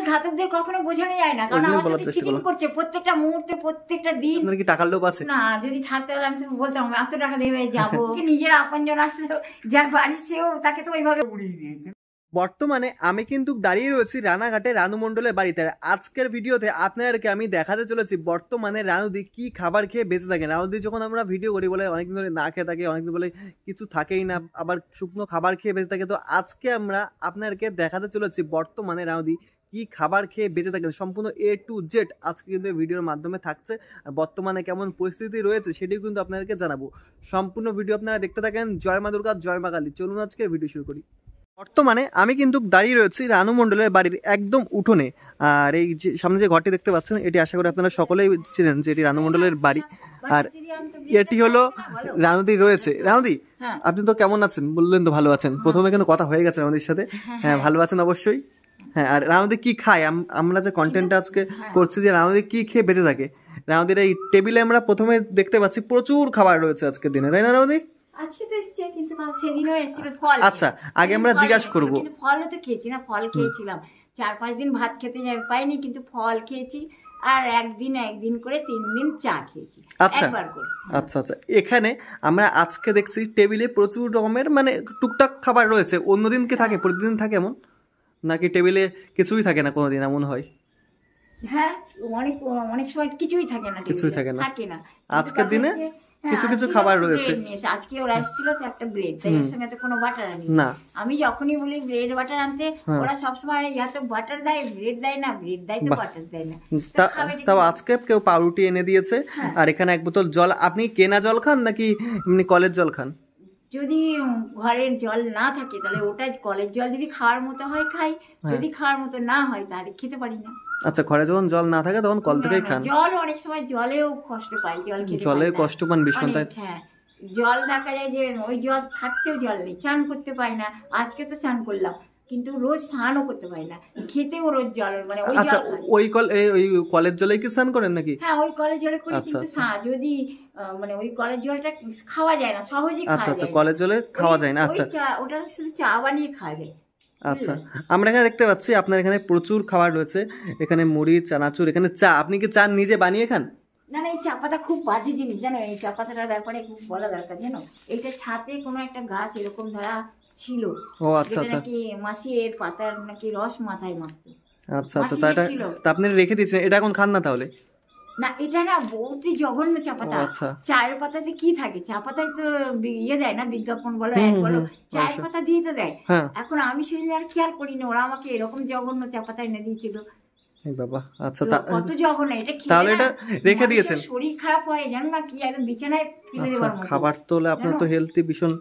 বিশ্বাসঘাতকদের কখনো বোঝানো যায় না, কারণ আমার সাথে চিটিং করছে প্রত্যেকটা মুহূর্তে, প্রত্যেকটা দিন। আপনার কি টাকার লোভ আছে? না, যদি থাকতে তাহলে আমি তো বলতাম এত টাকা দেবে যাবো। নিজের আপনজন আসলে যার বাড়ি সেও তাকে তো ওইভাবে উড়িয়ে দিয়েছে। বর্তমানে আমি কিন্তু দাঁড়িয়ে রয়েছি রানাঘাটে রানু মণ্ডলের বাড়িতে। আজকের ভিডিওতে আপনাদেরকে আমি দেখাতে চলেছি বর্তমানে রানুদি কি খাবার খেয়ে বেঁচে থাকে। রানুদি যখন আমরা ভিডিও করি বলে অনেকদিন ধরে না খেয়ে থাকে, অনেকদিন বলে কিছু থাকেই না, আবার শুকনো খাবার খেয়ে বেঁচে থাকে। তো আজকে আমরা আপনাদেরকে দেখাতে চলেছি বর্তমানে রানুদি কি খাবার খেয়ে বেঁচে থাকে, সম্পূর্ণ A to Z আজকে কিন্তু ভিডিওর মাধ্যমে থাকছে। আর বর্তমানে কেমন পরিস্থিতি রয়েছে সেটিও কিন্তু আপনাদেরকে জানাবো। সম্পূর্ণ ভিডিও আপনারা দেখতে থাকেন। জয় মা দুর্গা, জয় মা কালী। চলুন আজকের ভিডিও শুরু করি। বর্তমানে আমি কিন্তু দাঁড়িয়ে রয়েছি রানু মণ্ডলের বাড়ির একদম উঠোনে। আর এই যে সামনে যে ঘরটি দেখতে পাচ্ছেন, এটি আশা করি আপনারা সকলেই চিনেন যে এটি রানু মণ্ডলের বাড়ি। আর এটি হলো রানুদি রয়েছে। রানুদি, আপনি তো কেমন আছেন? বললেন তো ভালো আছেন। প্রথমে কিন্তু কথা হয়ে গেছে রানুদির সাথে। হ্যাঁ, ভালো আছেন অবশ্যই। হ্যাঁ, আর রানুদি কি খায়? আমরা যে কন্টেন্টটা আজকে করছি যে রানুদি কি খেয়ে বেঁচে থাকে। রানুদির এই টেবিলে আমরা প্রথমে দেখতে পাচ্ছি প্রচুর খাবার রয়েছে আজকের দিনে, তাই না রানুদি? আজকে তো এসছে, কিন্তু সেদিনও এসেছিল ফল। আচ্ছা, আগে আমরা জিজ্ঞাসা করবো। ফলও তো খেয়েছি না, ফল খেয়েছিলাম। 4-5 দিন ভাত খেতে পাইনি, কিন্তু ফল খেয়েছি। আর একদিন করে 3 দিন চা খেয়েছি একবার করে। আচ্ছা আচ্ছা, এখানে আমরা আজকে দেখছি টেবিলে প্রচুর রকমের মানে টুকটাক খাবার রয়েছে। অন্যদিন কি থাকে? প্রতিদিন থাকে এমন নাকি টেবিলে কিছুই থাকে না কোনোদিন এমন হয়? হ্যাঁ, অনেক সময় কিছুই থাকে না, থাকে না। আজকের দিনে কিছু কিছু খাবার রয়েছে। আজকে ওরা এসেছিল তো একটা ব্রেড, তাই এর সঙ্গে তো কোনো বাটার আনি না। আমি যখনই বলি ব্রেড বাটার আনতে, ওরা সবসময় তো বাটার দেয়, ব্রেড দেয় না, ব্রেড দেয় তো বাটার দেয় না। তাও আজকে কেউ পাউরুটি এনে দিয়েছে। আর এখানে 1 বোতল জল। আপনি কেনা জল খান নাকি এমনি কলের জল খান? যদি ঘরের জল না থাকে তাহলে ওটা কলের জল যদি খাওয়ার মতো হয় খাই, যদি খাওয়ার মতো না হয় তাহলে খেতে পারি না। আচ্ছা, ঘরে যখন জল না থাকে তখন কল থেকেই খান? জল অনেক সময় জলেও কষ্ট পাই, জলে কষ্ট পান ভীষণ। হ্যাঁ, জল দেখা যায় যে ওই জল থাকতেও জল নেই, চান করতে পাই না। আজকে তো চান করলাম, কিন্তু রোজ স্নানও করতে পারি না, খেতেও রোজ জল মানে ওই। আচ্ছা, ওই কলের জলেই কি স্নান করেন নাকি? হ্যাঁ, ওই কলের জলে করি, কিন্তু যদি মানে ওই কলের জলটা খাওয়া যায় না সহজে। আচ্ছা আচ্ছা, কলের জলে খাওয়া যায় না। আচ্ছা, ওটা শুধু চা বানিয়ে খাওয়া যায়। আচ্ছা, আমরা এখানে দেখতে পাচ্ছি আপনার এখানে প্রচুর খাবার রয়েছে। এখানে মুড়ি, চানাচুর, এখানে চা। আপনি কি চা নিজে বানিয়ে খান? না না, এই চা পাতা খুব বাজে জিনিস জানো। এই চা পাতাটার ব্যাপারে খুব বলা দরকার জানো। এইটা ছাতে কোনো একটা গাছ এরকম ধরা ছিল। ও আচ্ছা আচ্ছা, নাকি মাসি এর পাতার নাকি রস মাথায় মাখতো। আচ্ছা আচ্ছা, তা আপনি রেখে দিয়েছেন, এটা এখন খান না তাহলে? না, এটা না বহুতই জঘন্য চা পাতা। চায়ের পাতাতে কি থাকে? চা পাতায় তো ইয়ে দেয় না, বিজ্ঞাপন বলো, অ্যাড বলো, চায়ের পাতা দিয়ে তো দেয়। এখন আমি সেদিন আর খেয়াল করিনি, ওরা আমাকে এরকম জঘন্য চা পাতা এনে দিয়েছিল। বাবা, আচ্ছা, কত জঘন্য এটা। তাহলে এটা রেখে দিয়েছেন? শরীর খারাপ হয় জানো না, কি একদম বিছানায় ফেলে দেওয়ার মতো খাবার। তো আপনার তো হেলথি ভীষণ।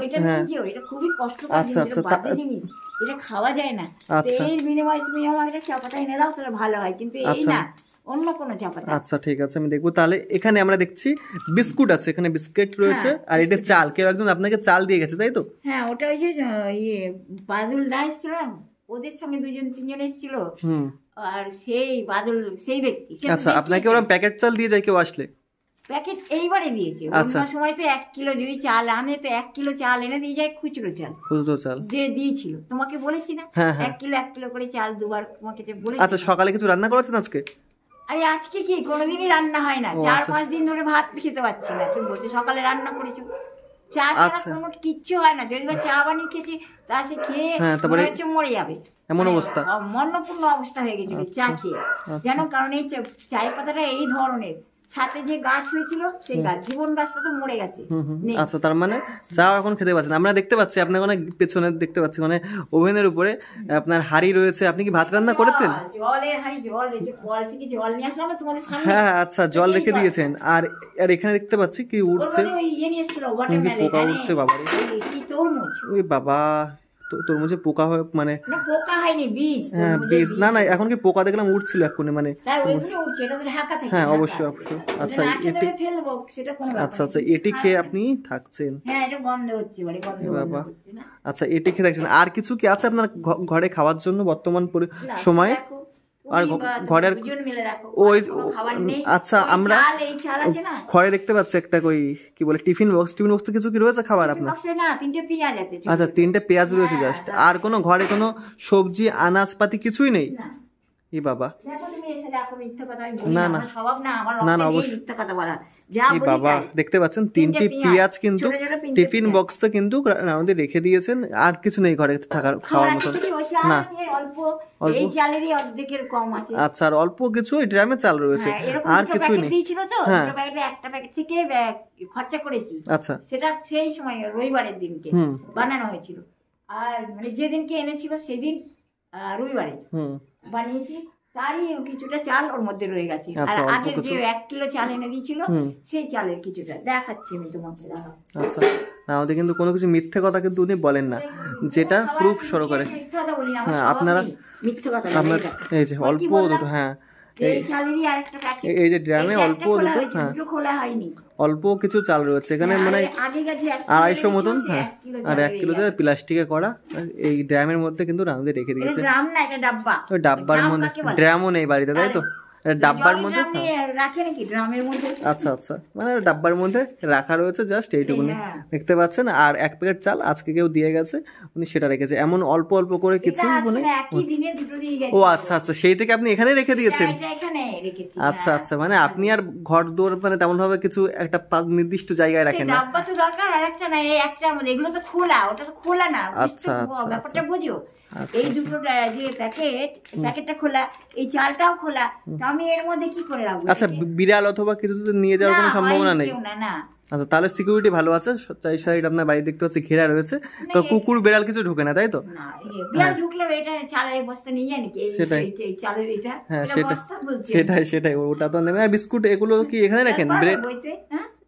এটা খুবই কষ্টকর জিনিস, এটা খাওয়া যায় না। এর বিনিময়ে তুমি আমার একটা চা পাতা এনে দাও তাহলে ভালো হয়, কিন্তু এই না, অন্য কোনো চা পাতা। আচ্ছা ঠিক আছে, আমি দেখবো। তাহলে এখানে আমরা দেখছি বিস্কুট আছে, এখানে বিস্কিট রয়েছে। আর এটা চাল, কেউ একজন আপনাকে চাল দিয়ে গেছে তাই তো? হ্যাঁ, ওটা ওই যে বাদল দা এসেছিল, ওদের সঙ্গে 2-3 জন এসেছিল। আর সেই বাদল, সেই ব্যক্তি। আচ্ছা, আপনাকে ওরা প্যাকেট চাল দিয়ে যায় কেউ আসলে? প্যাকেট এইবারে দিয়েছে। অন্য সময় তো 1 কিলো যদি চাল আনে তো 1 কিলো চাল এনে দিয়ে যায়, খুচরো চাল যে দিয়েছিল। তোমাকে বলেছি না 1 কিলো করে চাল দুবার তোমাকে বলেছি। আচ্ছা, সকালে কিছু রান্না করেছেন আজকে? আরে আজকে কি কোনোদিনই রান্না হয় না, 4-5 দিন ধরে ভাত খেতে পাচ্ছি না। তুমি বলছো সকালে রান্না করেছো, চা ছাড়া কোনো কিচ্ছু হয় না। যদি বা চা বানিয়ে খেয়েছি তা সে খেয়ে হচ্ছে মরে যাবে, এমন অবস্থা, মন্নপূর্ণ অবস্থা হয়ে গেছিল চা খেয়ে জানো। কারণ এই চায়ের পাতাটা এই ধরনের, ছাতে যে গাছ হয়েছিল সেই গাছ, জীবন গাছটা তো মরে গেছে। আচ্ছা, তার মানে চা এখন খেতে পাচ্ছেন। আমরা দেখতে পাচ্ছি আপনার অনেক পেছনে দেখতে পাচ্ছি মানে ওভেনের উপরে আপনার হাঁড়ি রয়েছে। আপনি কি ভাত রান্না করেছেন? জলের হাঁড়ি, জল রয়েছে, কল থেকে জল নিয়ে আসলাম তোমাদের সামনে। হ্যাঁ আচ্ছা, জল রেখে দিয়েছেন। আর এখানে দেখতে পাচ্ছি কি উঠছে, পোকা উঠছে। বাবা, কি তরমুজ! ওই বাবা, তরমুজে পোকা হয় মানে? না, পোকা হয়নি, বীজ। হ্যাঁ, বীজ। না না, এখন কি পোকা দেখলাম উঠছিল এক্ষুনি মানে। হ্যাঁ অবশ্যই অবশ্যই। আচ্ছা, আচ্ছা আচ্ছা, এটি খেয়ে আপনি থাকছেন? হ্যাঁ, এটা বন্ধ হচ্ছে বাবা। আচ্ছা, এটি খেয়ে থাকছেন। আর কিছু কি আছে আপনার ঘরে খাওয়ার জন্য বর্তমান সময়ে? আর ঘরের ওই আচ্ছা আমরা ঘরে দেখতে পাচ্ছি একটা কই কি বলে টিফিন বক্স কিছু কি রয়েছে খাবার আপনার? আচ্ছা 3টে পেঁয়াজ রয়েছে জাস্ট, আর কোনো ঘরে কোনো সবজি আনাজপাতি কিছুই নেই? ই বাবা, না না না না অবশ্যই বাবা, দেখতে পাচ্ছেন 3টি পেঁয়াজ কিন্তু টিফিন বক্সে কিন্তু আমাদের রেখে দিয়েছেন, আর কিছু নেই ঘরে থাকার খাওয়ার মতো না। আচ্ছা, আর অল্প কিছু ড্রামে চাল রয়েছে, আর কিছুই নেই। হ্যাঁ একটা প্যাকেট থেকে খরচা করেছি। আচ্ছা, সেটা সেই সময় রবিবারের দিনকে বানানো হয়েছিল, আর মানে যেদিনকে এনেছিল সেদিন রবিবারে বানিয়েছি, তারই কিছুটা চাল ওর মধ্যে রয়ে গেছে। আর আগের যে 1 কিলো চাল এনে দিয়েছিল সেই চালের কিছুটা দেখাচ্ছি আমি তোমাকে। আচ্ছা, আমাদের কিন্তু কোনো কিছু মিথ্যে কথা কিন্তু উনি বলেন না, যেটা প্রুফ শুরু করে। হ্যাঁ আপনারা আপনার এই যে অল্প দুটো, হ্যাঁ এই যে ড্রামে অল্প দুটো, হ্যাঁ অল্প কিছু চাল রয়েছে এখানে, মানে 250 মতন, হ্যাঁ আর 1 কিলো চাল প্লাস্টিকে করা এই ড্রামের মধ্যে কিন্তু রাঁধে রেখে দিয়েছে। ওই ডাব্বার মধ্যে, ড্রামও নেই বাড়িতে তাই তো? ডাব্বার মধ্যে আচ্ছা আচ্ছা, মানে ডাব্বার মধ্যে রাখা রয়েছে জাস্ট এইটুকুনি দেখতে পাচ্ছেন। আর 1 প্যাকেট চাল আজকে কেউ দিয়ে গেছে, উনি সেটা রেখেছে, এমন অল্প অল্প করে কিছু মানে। ও আচ্ছা আচ্ছা, সেই থেকে আপনি এখানে রেখে দিয়েছেন? আচ্ছা আচ্ছা, মানে আপনি আর ঘর দোর মানে তেমন ভাবে কিছু একটা নির্দিষ্ট জায়গায় রাখেন না? আচ্ছা আচ্ছা, বুঝো এই দুটো যে প্যাকেটটা খোলা, এই চালটাও খোলা, তো আমি এর মধ্যে কি করে রাখবো? আচ্ছা, বিড়াল অথবা কিছু নিয়ে যাওয়ার কোনো সম্ভাবনা নেই? না। আচ্ছা, তাহলে সিকিউরিটি ভালো আছে, চাই সাইড আপনার বাড়ি দেখতে পাচ্ছি ঘেরা রয়েছে, তো কুকুর বিড়াল কিছু ঢুকে না তাই তো? বিড়াল ঢুকলে এটা চালের বস্তা নিয়ে যায় নাকি? সেটাই, চালের এটা, হ্যাঁ সেটাই ওটা তো নেবে। আর বিস্কুট এগুলো কি এখানে রাখেন? ব্রেড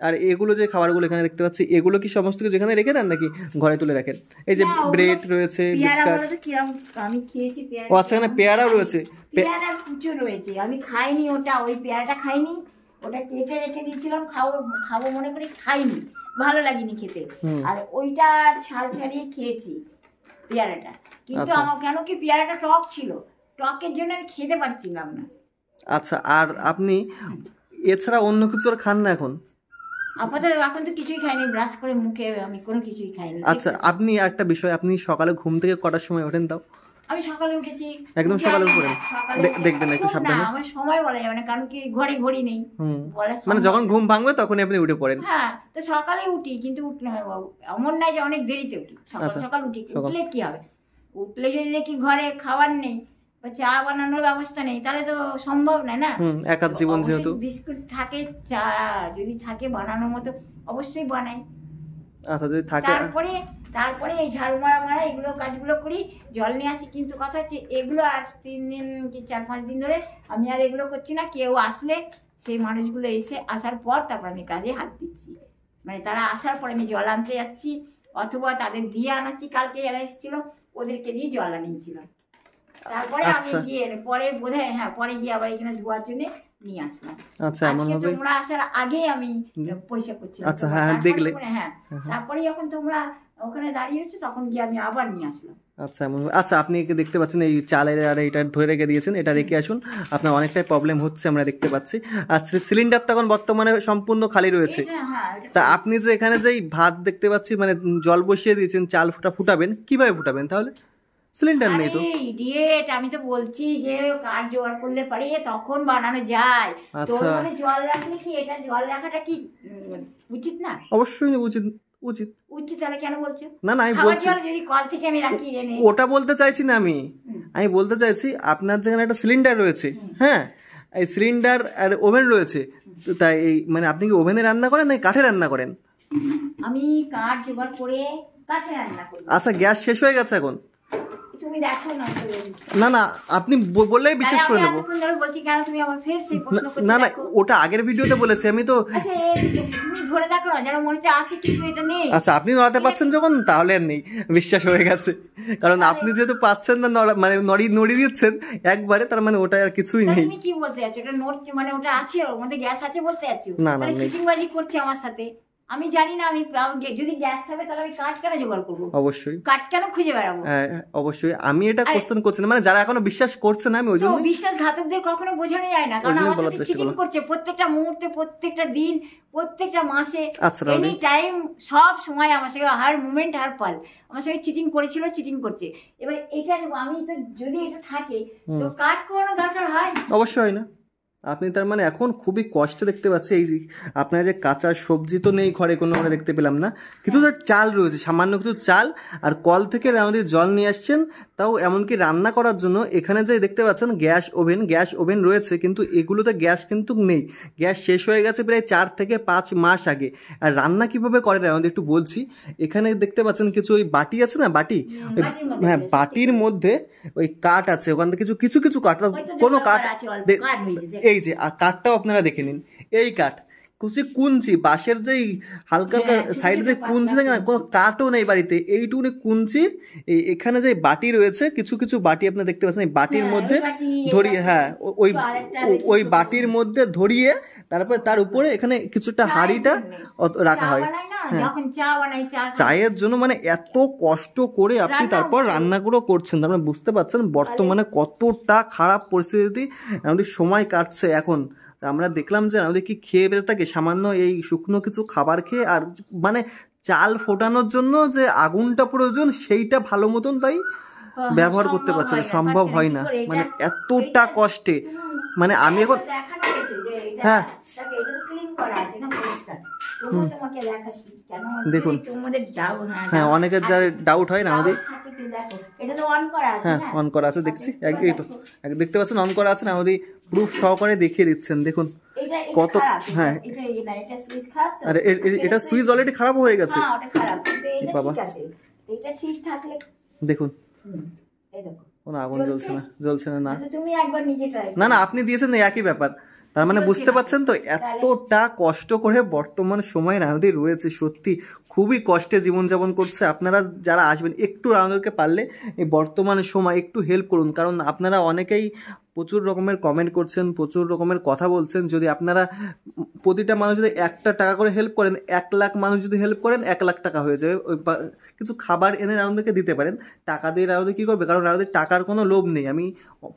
আর এগুলো যে খাবারগুলো এখানে দেখতে পাচ্ছি, এগুলো কি সমস্ত কিছু এখানে রেখে দেন নাকি ঘরে তুলে রাখেন? এই যে ব্রেড রয়েছে, বিস্কুট, আমি খেয়েছি। ও আচ্ছা, এখানে পেয়ারাও রয়েছে? পেয়ারা কুচো রয়েছে, আমি খাইনি ওটা, ওই পেয়ারাটা খাইনি, ওটা কেটে রেখে দিয়েছিলাম, খাবো মনে করি, খাইনি, ভালো লাগেনি খেতে। আর ওইটার ছাল ছাড়িয়ে খেয়েছি পেয়ারাটা, কিন্তু আমার কেন কি পেয়ারাটা টক ছিল, টকের জন্য আমি খেতে পারছিলাম না। আচ্ছা, আর আপনি এছাড়া অন্য কিছু আর খান না এখন? আপাতত এখন তো কিছুই খাইনি, ব্রাশ করে মুখে আমি কোনো কিছুই খাইনি। আচ্ছা, আপনি একটা বিষয়, আপনি সকালে ঘুম থেকে কটার সময় ওঠেন তাও? আমি সকালে উঠেছি, একদম সকালে উঠে দেখবেন একটু সাবধানে। আমার সময় বলা যাবে না, কারণ কি ঘরে ঘড়ি নেই, মানে যখন ঘুম ভাঙবে তখনই আপনি উঠে পড়েন? হ্যাঁ, তো সকালে উঠি, কিন্তু উঠতে হয় বাবু, এমন নাই যে অনেক দেরিতে উঠি, সকাল উঠি। উঠলে কি হবে, উঠলে যদি দেখি ঘরে খাবার নেই বা চা বানানোর ব্যবস্থা নেই, তাহলে তো সম্ভব না। না, একা জীবন যেহেতু, বিস্কুট থাকে, চা যদি থাকে বানানোর মতো অবশ্যই বানাই। আচ্ছা, যদি থাকে তারপরে এই ঝাড়ু মারা এগুলো কাজগুলো করি, জল নিয়ে আসি। কিন্তু কথা হচ্ছে এগুলো আজ 3 দিন কি 4-5 দিন ধরে আমি আর এগুলো করছি না। কেউ আসলে সেই মানুষগুলো আসার পর তারপর আমি কাজে হাত দিচ্ছি, মানে তারা আসার পর আমি জল আনতে যাচ্ছি, অথবা তাদের দিয়ে আনাচ্ছি। কালকে যারা এসেছিল ওদেরকে দিয়ে জল আনিয়েছিলাম, তারপরে আমি গিয়ে পরে বোধহয় পরে গিয়ে আবার এখানে ধোয়ার জন্য নিয়ে আসলাম। আচ্ছা, এমন ভাবে তোমরা আসার আগে আমি পরিষ্কার করছিলাম। আচ্ছা, হ্যাঁ দেখলে, তারপরে যখন তোমরা ওখানে দাঁড়িয়েছো তখন গিয়ে আমি আবার নিয়ে আসলাম। আচ্ছা, আচ্ছা, আপনি দেখতে পাচ্ছেন এই চালের আর এটা ধরে রেখে দিয়েছেন, এটা রেখে আসুন, আপনার অনেকটাই প্রবলেম হচ্ছে আমরা দেখতে পাচ্ছি। আর সিলিন্ডার তো এখন বর্তমানে সম্পূর্ণ খালি রয়েছে, তা আপনি যে এখানে যে ভাত দেখতে পাচ্ছি মানে জল বসিয়ে দিয়েছেন, চাল ফুটাবেন, কিভাবে ফুটাবেন তাহলে? সিলিন্ডার নেই তো? ইডিয়েট, আমি তো বলছি যে কাঠ জোগাড় করলে পারে তখন বানানো যায়। তোর মনে জল রাখলে কি এটা জল রাখাটা কি উচিত না? অবশ্যই উচিত। তাহলে কেন বলছো? না আমি বলছি যদি কল থেকে আমি রাখি এনে, ওটা বলতে চাইছি না আমি বলতে চাইছি আপনার যেখানে একটা সিলিন্ডার রয়েছে, হ্যাঁ এই সিলিন্ডার আর ওভেন রয়েছে, তাই এই মানে আপনি কি ওভেনে রান্না করেন নাকি কাঠে রান্না করেন? আমি কাঠ জোগাড় করে কাঠে রান্না করি। আচ্ছা, গ্যাস শেষ হয়ে গেছে এখন? তুমি দেখো না না, আপনি বললেই বিশ্বাস করে নেবো। না না, ওটা আগের ভিডিওতে বলেছি আমি তো। আচ্ছা, আপনি নড়াতে পারছেন যখন, তাহলে আর নেই, বিশ্বাস হয়ে গেছে। কারণ আপনি যেহেতু পাচ্ছেন না, মানে নড়িয়ে দিচ্ছেন একবারে, তার মানে ওটা আর কিছুই নেই। কি বলতে যাচ্ছ? ওটা নড়ছে মানে ওটা আছে, ওর মধ্যে গ্যাস আছে বলতে যাচ্ছ? না না, চিটিংবাজি করছে আমার সাথে। আমি জানি না, আমি যদি গ্যাস থাকে তাহলে আমি কাঠ কেন জোগাড় করবো? অবশ্যই কাঠ কেন খুঁজে বেড়াবো? অবশ্যই আমি এটা কোশ্চেন করছি না, মানে যারা এখনো বিশ্বাস করছে না আমি ওই জন্য। বিশ্বাসঘাতকদের কখনো বোঝানো যায় না, কারণ আমার সাথে চিটিং করছে প্রত্যেকটা মুহূর্তে, প্রত্যেকটা দিন, প্রত্যেকটা মাসে, এনি টাইম, সব সময় আমার সঙ্গে, হার মুমেন্ট হার পাল আমার সঙ্গে চিটিং করেছিল, চিটিং করছে। এবার এটা আমি তো যদি এটা থাকে তো কাঠ করানো দরকার হয়? অবশ্যই হয় না। আপনি তার মানে এখন খুবই কষ্ট দেখতে পাচ্ছি। এই যে আপনার যে কাঁচা সবজি তো নেই ঘরে, কোনো আমরা দেখতে পেলাম না, কিছু তো চাল রয়েছে, সামান্য কিছু চাল, আর কল থেকে আমাদের জল নিয়ে আসছেন, তাও এমনকি রান্না করার জন্য এখানে যে দেখতে পাচ্ছেন গ্যাস ওভেন রয়েছে, কিন্তু এগুলোতে গ্যাস কিন্তু নেই, গ্যাস শেষ হয়ে গেছে প্রায় 4 থেকে 5 মাস আগে। আর রান্না কিভাবে করে আমাদের একটু বলছি। এখানে দেখতে পাচ্ছেন কিছু ওই বাটি আছে না, বাটি, হ্যাঁ বাটির মধ্যে ওই কাঠ আছে, ওখান থেকে কিছু কিছু কাঠ, কোনো কাঠ, এই যে কাঠটাও আপনারা দেখে নিন, এই কাঠ কুঞ্চি, বাঁশের যেই হালকা হালকা সাইডে যে কুঞ্চি থাকে না, কোনো কাঠও নেই বাড়িতে, এইটুকুনি কুঞ্চি। এখানে যে বাটি রয়েছে, কিছু কিছু বাটি আপনারা দেখতে পাচ্ছেন, এই বাটির মধ্যে ধরিয়ে, হ্যাঁ ওই বাটির মধ্যে ধরিয়ে তারপরে তার উপরে এখানে কিছুটা হাঁড়িটা রাখা হয়। চায়ের জন্য মানে এত কষ্ট করে আপনি তারপর রান্নাগুলো করছেন, আপনারা বুঝতে পারছেন বর্তমানে কতটা খারাপ পরিস্থিতি আমাদের সময় কাটছে এখন। আমরা দেখলাম যে আমাদের কি খেয়ে বেঁচে থাকে, সামান্য এই শুকনো কিছু খাবার খেয়ে, আর মানে চাল ফোটানোর জন্য যে আগুনটা প্রয়োজন সেইটা ভালো মতন তাই ব্যবহার করতে পারছে না, সম্ভব হয় না, মানে এতটা কষ্টে। মানে আমি এখন হ্যাঁ দেখুন, হ্যাঁ অনেকের যা ডাউট হয় না আমাদের, হ্যাঁ অন করা আছে দেখছি, এই তো দেখতে পাচ্ছেন অন করা আছে না, আমাদের প্রুফ সহকারে দেখিয়ে দিচ্ছেন, দেখুন কত। হ্যাঁ আরে এটা সুইচ অলরেডি খারাপ হয়ে গেছে বাবা, দেখুন কোনো আগুন জ্বলছে না, না না আপনি দিয়েছেন একই ব্যাপার। তার মানে বুঝতে পারছেন তো এতটা কষ্ট করে বর্তমান সময় রানুদি রয়েছে, সত্যি খুবই কষ্টে জীবনযাপন করছে। আপনারা যারা আসবেন একটু রানুদেরকে পারলে এই বর্তমান সময় একটু হেল্প করুন, কারণ আপনারা অনেকেই প্রচুর রকমের কমেন্ট করছেন, প্রচুর রকমের কথা বলছেন। যদি আপনারা প্রতিটা মানুষ যদি 1 টাকা করে হেল্প করেন, 1 লাখ মানুষ যদি হেল্প করেন 1 লাখ টাকা হয়ে যাবে। ওই কিছু খাবার এনে রানুদেরকে দিতে পারেন, টাকা দিয়ে রানুদি কী করবে, কারণ রানুদের টাকার কোনো লোভ নেই। আমি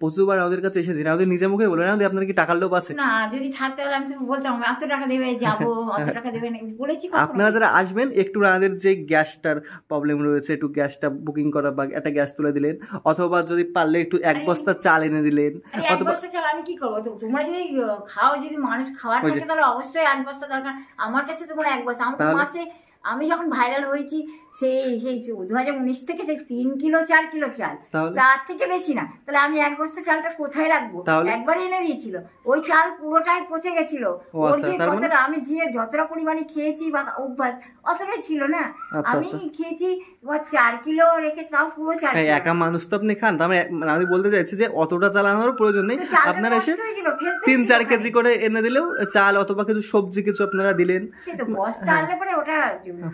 প্রচুরবার রানুদের কাছে এসেছি, রানুদি নিজে মুখে বলে, রানুদি আপনার কি টাকার লোভ আছে? না, যদি থাকতে হলে আমি তো বলতাম এত টাকা দেবে, যাবো অত টাকা দেবে না বলেছি। আপনারা যারা আসবেন একটু রানুদের যে গ্যাসটার প্রবলেম রয়েছে, একটু গ্যাসটা বুকিং করা বা একটা গ্যাস তুলে দিলেন, অথবা যদি পারলে একটু 1 বস্তা চাল এনে দিলেন। আমি কি করবো, তোমরা যদি খাও, যদি মানুষ খাওয়ার থাকে তাহলে অবশ্যই 1 বস্তা দরকার। আমার কাছে তো 1 বস্তা, আমার মাসে, আমি যখন ভাইরাল হয়েছি সেই 2019 থেকে সেই 3 কিলো 4 কিলো চাল, তার থেকে বেশি না, তাহলে আমি 1 বস্তা চালটা কোথায় রাখবো? একবার এনে দিয়েছিল, ওই চাল পুরোটাই পচে গেছিল। আমি যতটা পরিমাণে খেয়েছি বা অভ্যাস অতটাই ছিল না, আমি খেয়েছি 4 কিলো রেখে, তাও পুরো 4 কিলো। একা মানুষ তো আপনি খান, আমি বলতে চাইছি যে অতটা চাল আনার প্রয়োজন নেই, আপনারা এসে 3-4 কেজি করে এনে দিলেও চাল, অথবা কিছু সবজি কিছু আপনারা দিলেন, সে তো বস্তা আনলে পরে ওটা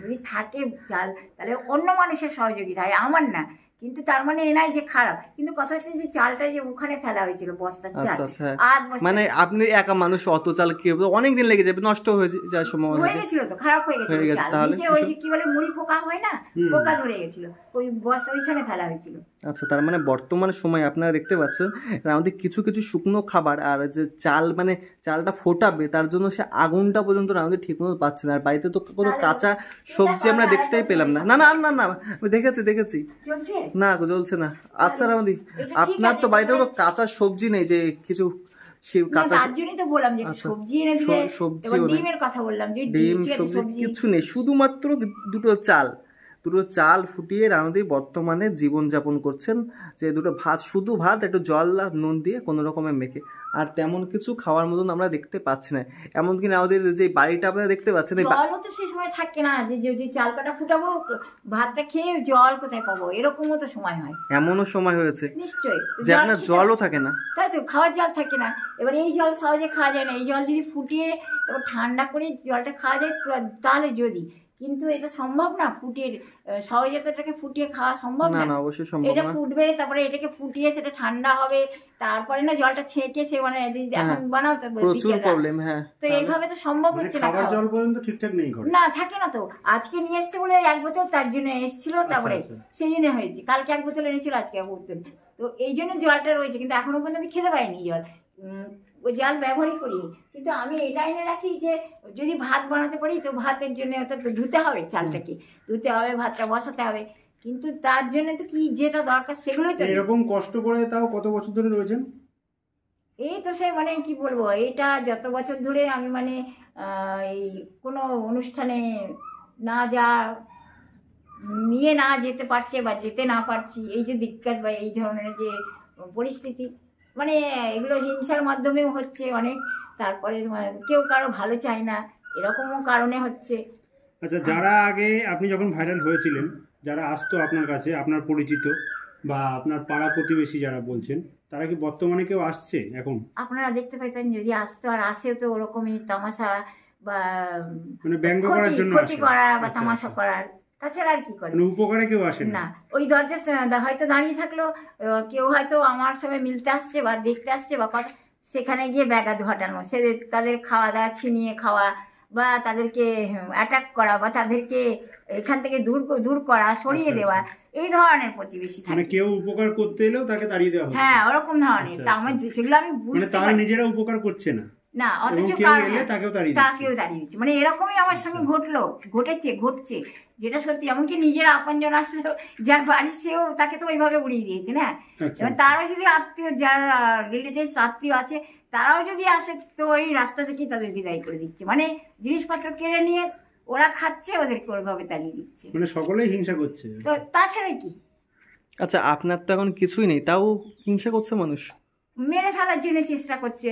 যদি থাকে চাল তাহলে অন্য মানুষের সহযোগিতা হয়, আমার না। কিন্তু তার মানে এ নাই যে খারাপ, কিন্তু কথা হচ্ছে যে চালটা যে ওখানে ফেলা হয়েছিল বস্তার চাল, মানে আপনি একা মানুষ অত চাল কি অনেকদিন লেগে যাবে, নষ্ট হয়ে যাওয়ার সময় হয়ে গেছিল, তো খারাপ হয়ে গেছিল। ওই যে কি বলে মুড়ি পোকা হয় না, পোকা ধরে গেছিল, ওই বস্তা ওইখানে ফেলা হয়েছিল। আচ্ছা, তার মানে বর্তমান সময় আপনারা দেখতে পাচ্ছেন আমাদের কিছু কিছু শুকনো খাবার আর যে চাল, মানে চালটা ফোটাবে তার জন্য সে আগুনটা পর্যন্ত আমাদের ঠিক মতো পাচ্ছে না। আর বাড়িতে তো কোনো কাঁচা সবজি আমরা দেখতেই পেলাম না। না না না না আমি দেখেছি না জ্বলছে না। আচ্ছা রাউদি, আপনার তো বাড়িতে কোনো কাঁচা সবজি নেই যে কিছু কিছু নেই, শুধুমাত্র দুটো চাল ফুটিয়ে রানুদি বর্তমানে জীবনযাপন করছেন, যে দুটো ভাত, শুধু ভাত, একটু জল আর নুন দিয়ে কোনো রকমের মেখে, আর তেমন কিছু খাওয়ার মতন আমরা দেখতে পাচ্ছি না। এমনকি আমাদের যে বাড়িটা আপনারা দেখতে পাচ্ছেন, জলও তো সেই সময় থাকে না, যে যদি চাল কাটা ফুটাবো ভাতটা খেয়ে জল কোথায় পাবো, এরকমও তো সময় হয়। এমনও সময় হয়েছে নিশ্চয়ই যে আপনার জলও থাকে না, তাই তো খাওয়ার জল থাকে না। এবার এই জল সহজে খাওয়া যায় না, এই জল যদি ফুটিয়ে এবার ঠান্ডা করে জলটা খাওয়া যায় তাহলে যদি, কিন্তু এটা সম্ভব না, ফুটিয়ে সহজে তো এটাকে ফুটিয়ে খাওয়া সম্ভব না। না, না অবশ্যই সম্ভব না। এটা ফুটবে, তারপরে এটাকে ফুটিয়ে সেটা ঠান্ডা হবে, তারপরে না জলটা ছেঁকে সে মানে এখন বানাও তো প্রচুর প্রবলেম। হ্যাঁ, তো এইভাবে তো সম্ভব হচ্ছে না, খাবার জল পর্যন্ত ঠিকঠাক নেই ঘরে, না থাকে না তো। আজকে নিয়ে এসছে বলে 1 বোতল তার জন্য এসেছিল, তারপরে সেই জন্য হয়েছে, কালকে 1 বোতল এনেছিল, আজকে 1 বোতল, তো এই জন্য জলটা রয়েছে, কিন্তু এখনো পর্যন্ত আমি খেতে পারিনি জল, ওই জল ব্যবহারই করিনি। কিন্তু আমি এটা এনে রাখি যে যদি ভাত বানাতে পারি তো ভাতের জন্য ওটা তো ধুতে হবে, চালটাকে ধুতে হবে, ভাতটা বসাতে হবে, কিন্তু তার জন্য তো কি যেটা দরকার সেগুলোই তো। এরকম কষ্ট করে তাও কত বছর ধরে রয়েছেন? এই তো সে মানে কি বলবো, এটা যত বছর ধরে আমি মানে এই কোনো অনুষ্ঠানে না নিয়ে না যেতে পারছে বা যেতে না পারছি, এই যে দিক্কত বা এই ধরনের যে পরিস্থিতি, মানে এগুলো হিংসার মাধ্যমেও হচ্ছে অনেক, তারপরে কেউ কারো ভালো চায় না, এরকমও কারণে হচ্ছে। আচ্ছা, যারা আগে আপনি যখন ভাইরাল হয়েছিলেন, যারা আসতো আপনার কাছে, আপনার পরিচিত বা আপনার পাড়া প্রতিবেশী যারা বলছেন, তারা কি বর্তমানে কেউ আসছে এখন? আপনারা দেখতে পাইতেন যদি আসতো, আর আসেও তো ওরকমই তামাশা বা মানে ব্যঙ্গ করার জন্য, ক্ষতি করা বা তামাশা করার, তাছাড়া আর কি করে, উপকারে কেউ আসে না। ওই দরজা হয়তো দাঁড়িয়ে থাকলো, কেউ হয়তো আমার সঙ্গে মিলতে আসছে বা দেখতে আসছে বা কথা, সেখানে গিয়ে ব্যাঘাত ঘটানো, সে তাদের খাওয়া দাওয়া ছিনিয়ে খাওয়া বা তাদেরকে অ্যাটাক করা বা তাদেরকে এখান থেকে দূর করা, সরিয়ে দেওয়া, এই ধরনের প্রতিবেশী থাকে। কেউ উপকার করতে এলেও তাকে তাড়িয়ে দেওয়া হচ্ছে, হ্যাঁ ওরকম ধরনের। তা আমার সেগুলো আমি বুঝতে পারি, তারা নিজেরা উপকার করছে না, না, অথচ তাকেও তাড়িয়ে দিচ্ছে, মানে এরকমই আমার সঙ্গে ঘটছে, যেটা সত্যি। এমনকি নিজের আপনজন আসলেও যার বাড়ি সেও তাকে তো ওইভাবে উড়িয়ে দিয়েছে না। এবার তারাও যদি আত্মীয়, যারা রিলেটিভস আত্মীয় আছে, তারাও যদি আসে তো ওই রাস্তা থেকেই তাদের বিদায় করে দিচ্ছে, মানে জিনিসপত্র কেড়ে নিয়ে ওরা খাচ্ছে, ওদেরকে ওইভাবে তাড়িয়ে দিচ্ছে, মানে সকলেই হিংসা করছে। তো তাছাড়া কি? আচ্ছা, আপনার তো এখন কিছুই নেই, তাও হিংসা করছে মানুষ, মেরে ফেলার জন্য চেষ্টা করছে,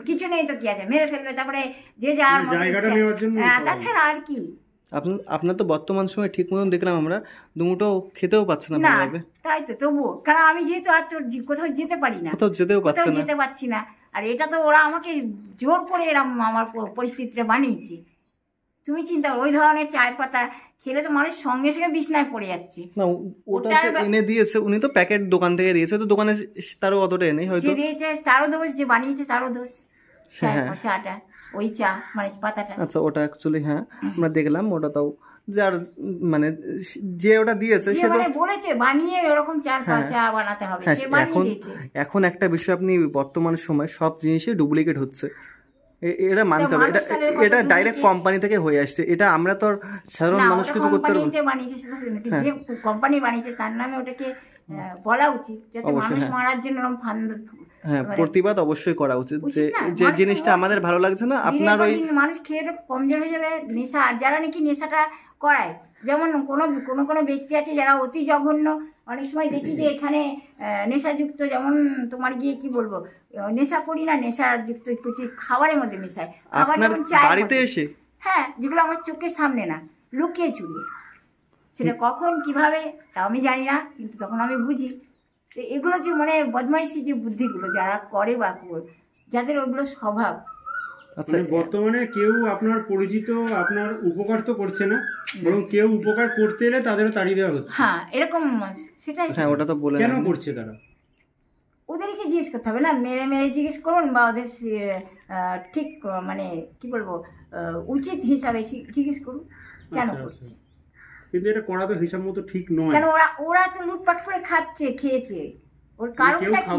কিছু নেই তো কি আছে, মেরে ফেলবে, তারপরে যে যার জায়গাটা নেওয়ার জন্য, তাছাড়া আর কি। আপনার তো বর্তমান সময় ঠিক মতন দেখলাম আমরা দুমুটো খেতেও পাচ্ছে না ভালোভাবে। তাই তো, তবুও কারণ আমি যেহেতু আর তোর কোথাও যেতে পারি না, কোথাও যেতে পারছি না, আর এটা তো ওরা আমাকে জোর করে এরকম আমার পরিস্থিতিটা বানিয়েছে। তুমি চিন্তা করো, ওই ধরনের চায়ের পাতা খেলে তো মানুষ সঙ্গে সঙ্গে বিছনায় পড়ে যাচ্ছে। না, ওটা এনে দিয়েছে উনি, তো প্যাকেট দোকান থেকে দিয়েছে, তো দোকানে তারও অতটা নেই হয়তো, যে দিয়েছে তারও দোষ, যে বানিয়েছে তারও দোষ। চাটা, ওই চা মানে পাতাটা, আচ্ছা ওটা অ্যাকচুয়ালি হ্যাঁ আমরা দেখলাম, ওটা তাও যার মানে যে ওটা দিয়েছে সে তো বলেছে বানিয়ে এরকম চা বানাতে হবে, সে বানিয়ে দিয়েছে। এখন একটা বিষয়, আপনি বর্তমান সময় সব জিনিসই ডুপ্লিকেট হচ্ছে, এটা মানতে হবে, এটা ডাইরেক্ট কোম্পানি থেকে হয়ে আসছে, এটা আমরা তো সাধারণ মানুষ কিছু করতে পারবো না। বানিয়েছে যে কোম্পানি বানিয়েছে তার নামে ওটাকে বলা উচিত, যাতে মানুষ মারার জন্য হ্যাঁ প্রতিবাদ অবশ্যই করা উচিত, যে জিনিসটা আমাদের ভালো লাগছে না, আপনার ওই মানুষ খেয়ে কমজোর হয়ে যাবে। নেশা, আর যারা নাকি নেশাটা করায়, যেমন কোনো ব্যক্তি আছে যারা অতি জঘন্য, অনেক সময় দেখি যে এখানে নেশাযুক্ত, যেমন তোমার গিয়ে কি বলবো, নেশা করি না, নেশার যুক্ত কিছু খাবারের মধ্যে মেশায়, খাবার যেমন বাড়িতে এসে, হ্যাঁ, যেগুলো আমার চোখের সামনে না, লুকিয়ে চুরিয়ে, সেটা কখন কিভাবে তাও আমি জানি না, কিন্তু তখন আমি বুঝি এগুলো যে মানে বদমাইশি যে বুদ্ধিগুলো যারা করে বা যাদের ওগুলো স্বভাব। আচ্ছা, বর্তমানে কেউ আপনার পরিচিত আপনার উপকার তো করছে না, বরং কেউ উপকার করতে এলে তাদেরও তাড়িয়ে দেওয়া হচ্ছে। হ্যাঁ এরকম, সেটাই। হ্যাঁ ওটা তো বলে, কেন করছে তারা? ওদেরকে জিজ্ঞেস করতে হবে না, মেরে জিজ্ঞেস করুন, বা ওদের ঠিক মানে কি বলবো উচিত হিসাবে জিজ্ঞেস করুন কেন করছে। কিন্তু এটা করা তো হিসাব মতো ঠিক নয়, কেন ওরা তো লুটপাট করে খেয়েছে, ওর কারণটা কি?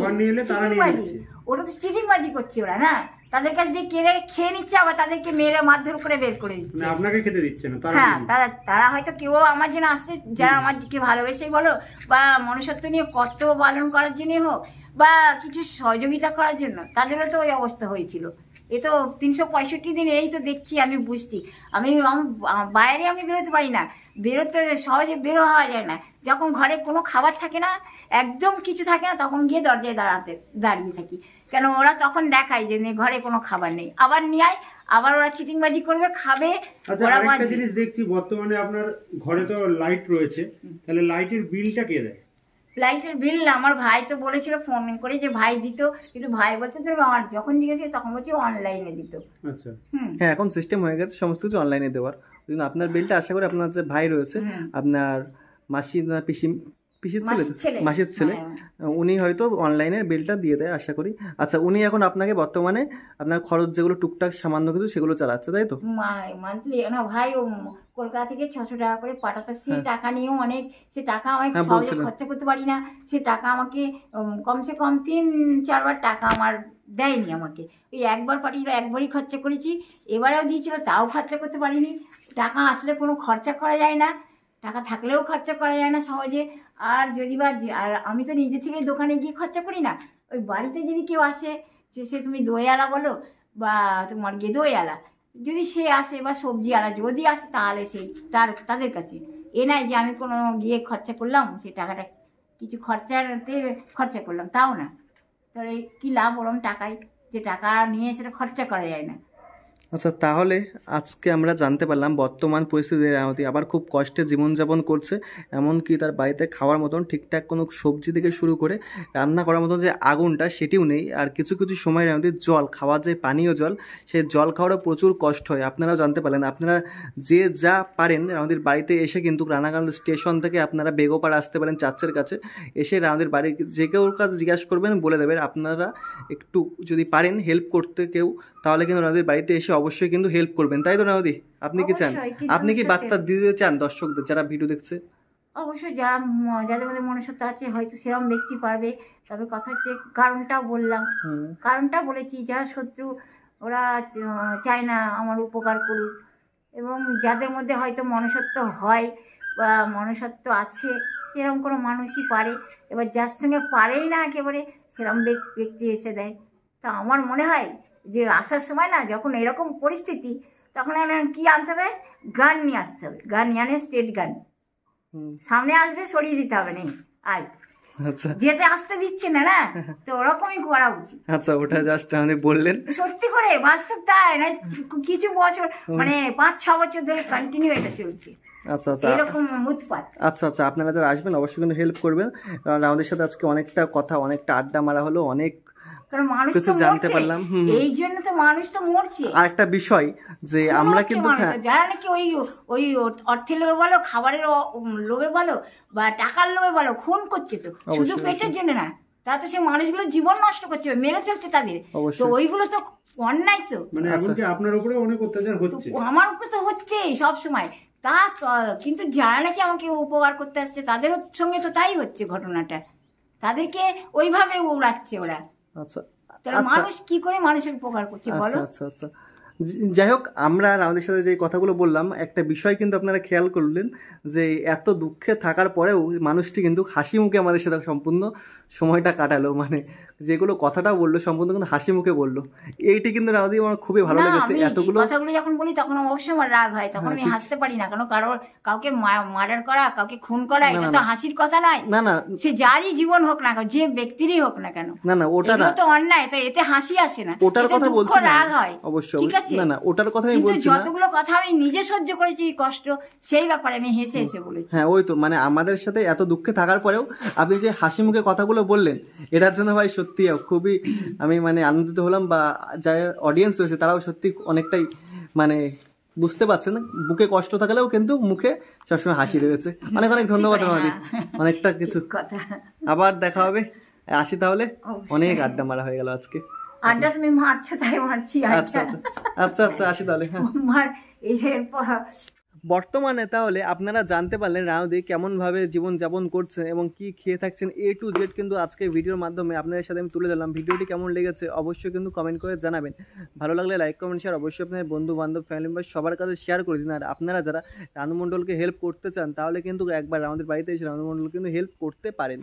ওরা তো চিটিংবাজি করছে ওরা, না তাদের কাছ দিয়ে কেড়ে খেয়ে নিচ্ছে, আবার তাদেরকে মেরে মারধর করে বের করে দিচ্ছে, আপনাকে খেতে দিচ্ছে না। হ্যাঁ, তারা হয়তো কেউ আমার জন্য আসছে, যারা আমাকে ভালোবেসেই বলো বা মনুষ্যত্ব নিয়ে কর্তব্য পালন করার জন্যই হোক বা কিছু সহযোগিতা করার জন্য, তাদেরও তো ওই অবস্থা হয়েছিল। এ তো 365 দিন এই তো দেখছি, আমি বুঝছি। আমি বাইরে আমি বেরোতে পারি না, বেরোতে সহজে বেরো হওয়া যায় না। যখন ঘরে কোনো খাবার থাকে না, একদম কিছু থাকে না, তখন গিয়ে দরজায় দাঁড়িয়ে থাকি, কেন ওরা তখন দেখায় যে ঘরে কোনো খাবার নেই, আবার নিয়ে আয়, আবার ওরা চিটিংবাজি করবে, খাবে। একটা জিনিস দেখছি বর্তমানে আপনার ঘরে তো লাইট রয়েছে, তাহলে লাইটের বিলটা কে দেয়? লাইটের বিল আমার ভাই তো বলেছিল ফোন করে যে ভাই দিত, কিন্তু ভাই বলছে তো আমার যখন জিজ্ঞেস তখন বলছে অনলাইনে দিত। আচ্ছা, হ্যাঁ এখন সিস্টেম হয়ে গেছে সমস্ত কিছু অনলাইনে দেওয়ার, আপনার বিলটা আশা করি আপনার যে ভাই রয়েছে, আপনার মাসি না পিসি, পিসির ছেলে, মাসির ছেলে, উনি হয়তো অনলাইনে বিলটা দিয়ে দেয় আশা করি। আচ্ছা, উনি এখন আপনাকে বর্তমানে আপনার খরচ যেগুলো টুকটাক সামান্য কিছু সেগুলো চালাচ্ছে, তাই তো? মান্থলি না ভাই, ও কলকাতা থেকে 600 টাকা করে পাঠাতো, সেই টাকা নিয়েও অনেক, সে টাকা আমি সহজে খরচা করতে পারি না, সে টাকা আমাকে কমসে কম 3-4 বার টাকা আমার দেয়নি আমাকে। ওই একবার পাঠিয়েছিল, একবারই খরচা করেছি, এবারেও দিয়েছিল, তাও খরচা করতে পারিনি। টাকা আসলে কোনো খরচা করা যায় না, টাকা থাকলেও খরচা করা যায় না সহজে। আর যদি বা, আর আমি তো নিজে থেকে দোকানে গিয়ে খরচা করি না, ওই বাড়িতে যদি কেউ আসে, সে তুমি দইওয়ালা বলো বা তোমার দইওয়ালা, যদি সে আসে বা সবজিওয়ালা যদি আসে, তাহলে সেই তাদের কাছে এ নয় যে আমি কোনো গিয়ে খরচা করলাম, সেই টাকাটা কিছু খরচা করলাম, তাও না। তাহলে কী লাভ ওরম টাকায়, যে টাকা নিয়ে সেটা খরচা করা যায় না। আচ্ছা, তাহলে আজকে আমরা জানতে পারলাম বর্তমান পরিস্থিতিতে রায়মতি আবার খুব কষ্টে জীবনযাপন করছে, এমনকি তার বাড়িতে খাওয়ার মতন ঠিকঠাক কোনো সবজি থেকে শুরু করে রান্না করার মতন যে আগুনটা সেটিও নেই। আর কিছু কিছু সময় রায়মতির জল খাওয়ার যে পানীয় জল, সেই জল খাওয়ারও প্রচুর কষ্ট হয়। আপনারাও জানতে পারলেন। আপনারা যে যা পারেন রায়মতির বাড়িতে এসে কিন্তু রানাঘাট স্টেশন থেকে আপনারা বেগোপাড়া আসতে পারেন চার্চের কাছে, এসে রায়মতির বাড়ির যে কেউ কাছে জিজ্ঞাসা করবেন, বলে দেবেন। আপনারা একটু যদি পারেন হেল্প করতে কেউ, তাহলে কিন্তু রায়মতির বাড়িতে এসে অবশ্যই কিন্তু হেল্প করবেন, তাই তো রায়মতি? আপনি কি চান? আপনি কি বার্তা দিতে চান দর্শকদের যারা ভিডিও দেখছে? অবশ্যই, যাদের মধ্যে মনুষ্যত্ব আছে হয়তো সেরকম ব্যক্তি পারবে। তবে কথা হচ্ছে, কারণটা বলেছি, যারা শত্রু ওরা চায় না আমার উপকার করুক, এবং যাদের মধ্যে হয়তো মনুষ্যত্ব হয় বা মনুষ্যত্ব আছে, সেরকম কোনো মানুষই পারে। এবার যার সঙ্গে পারেই না একেবারে, সেরকম ব্যক্তি এসে দেয়। তা আমার মনে হয় যে আসার সময় না, যখন এরকম পরিস্থিতি, তখন কি আনতে হবে, গান নিয়ে আসতে হবে। গান নিয়ে আনে, স্টেট গান সামনে আসবে, সরিয়ে দিতে হবে, নেই আয়। আচ্ছা, যেতে আসতে দিচ্ছে না, না তো ওরকমই করা উচিত। আচ্ছা, ওটা জাস্ট আপনি বললেন, সত্যি করে বাস্তব তাই না। কিছু বছর মানে 5-6 বছর ধরে কন্টিনিউ এটা চলছে। আচ্ছা আচ্ছা, এরকম উৎপাত। আচ্ছা আচ্ছা, আপনারা যারা আসবেন অবশ্যই কিন্তু হেল্প করবেন। কারণ আমাদের সাথে আজকে অনেকটা কথা, অনেকটা আড্ডা মারা হলো, অনেক কারণ মানুষ তো জানতে পারলাম, এই জন্য তো মানুষ তো মরছে। আর একটা বিষয় যে আমরা কিন্তু যারা নাকি ওই অর্থের লোভে বলো, খাবারের লোভে বলো, বা টাকার লোভে বলো, খুন করছে, তো শুধু পেটের জন্য না, তা তো সে মানুষগুলো জীবন নষ্ট করছে, মেরে ফেলছে তাদের, তো ওইগুলো তো অন্যায়। তো মানে এমনকি আপনার উপরে অনেক অত্যাচার হচ্ছে, আমার উপরে তো হচ্ছে সব সময়। তা কিন্তু যারা নাকি আমাকে উপকার করতে আসছে, তাদের সঙ্গে তো তাই হচ্ছে ঘটনাটা, তাদেরকে ওইভাবে উড়াচ্ছে ওরা। আচ্ছা, মানুষ কি করে মানুষের উপকার করছে বলো? আচ্ছা আচ্ছা, যাই হোক, আমরা আমাদের সাথে যে কথাগুলো বললাম, একটা বিষয় কিন্তু আপনারা খেয়াল করলেন যে এত দুঃখে থাকার পরেও মানুষটি কিন্তু হাসি মুখে আমাদের সাথে সম্পূর্ণ সময়টা কাটালো। মানে যেগুলো কথাটা বললো সম্পূর্ণ কিন্তু হাসি মুখে বললো, এইটি কিন্তু রাউদি আমার খুবই ভালো লেগেছে। এতগুলো কথাগুলো যখন বলি তখন অবশ্যই আমার রাগ হয়, তখন আমি হাসতে পারি না। কারণ কাউকে মার্ডার করা, কাউকে খুন করা, এটা তো হাসির কথা নয়। না না, সে যারই জীবন হোক না, যে ব্যক্তিরই হোক না কেন, না না, ওটা তো অন্যায়, তো এতে হাসি আসে না, ওটার কথা বলছি না, রাগ হয় অবশ্যই, ঠিক আছে। না না, ওটার কথা আমি বলছি না। যতগুলো কথা আমি নিজে সহ্য করেছি কষ্ট, সেই ব্যাপারে আমি হেসে হেসে বলেছি। হ্যাঁ, ওই তো, মানে আমাদের সাথে এত দুঃখে থাকার পরেও আপনি যে হাসি মুখে কথাগুলো বললেন, এটার জন্য ভাই সত্যি খুবই আমি মানে আনন্দিত হলাম, বা যারা অডিয়েন্স রয়েছে তারাও সত্যি অনেকটাই মানে বুঝতে পারছেন, বুকে কষ্ট থাকলেও কিন্তু মুখে সবসময় হাসি রয়েছে। অনেক অনেক ধন্যবাদ আমাদের, অনেকটা কিছু কথা। আবার দেখা হবে, আসি তাহলে। অনেক আড্ডা মারা হয়ে গেল আজকে। আড্ডা তুমি মারছো তাই মারছি। আচ্ছা আচ্ছা আচ্ছা আচ্ছা, আসি তাহলে। হ্যাঁ, বর্তমানে তাহলে আপনারা জানতে পারলেন রানুদি কেমনভাবে জীবনযাপন করছে এবং কি খেয়ে থাকছেন, A to Z কিন্তু আজকে ভিডিওর মাধ্যমে আপনাদের সাথে আমি তুলে দিলাম। ভিডিওটি কেমন লেগেছে অবশ্যই কিন্তু কমেন্ট করে জানাবেন। ভালো লাগলে লাইক কমেন্ট শেয়ার অবশ্যই আপনার বন্ধু বান্ধব ফ্যামিলি মেম্বার সবার কাছে শেয়ার করে দিন। আর আপনারা যারা রানু মণ্ডলকে হেল্প করতে চান তাহলে কিন্তু একবার আমাদের বাড়িতে এসে রানু মণ্ডল কিন্তু হেল্প করতে পারেন।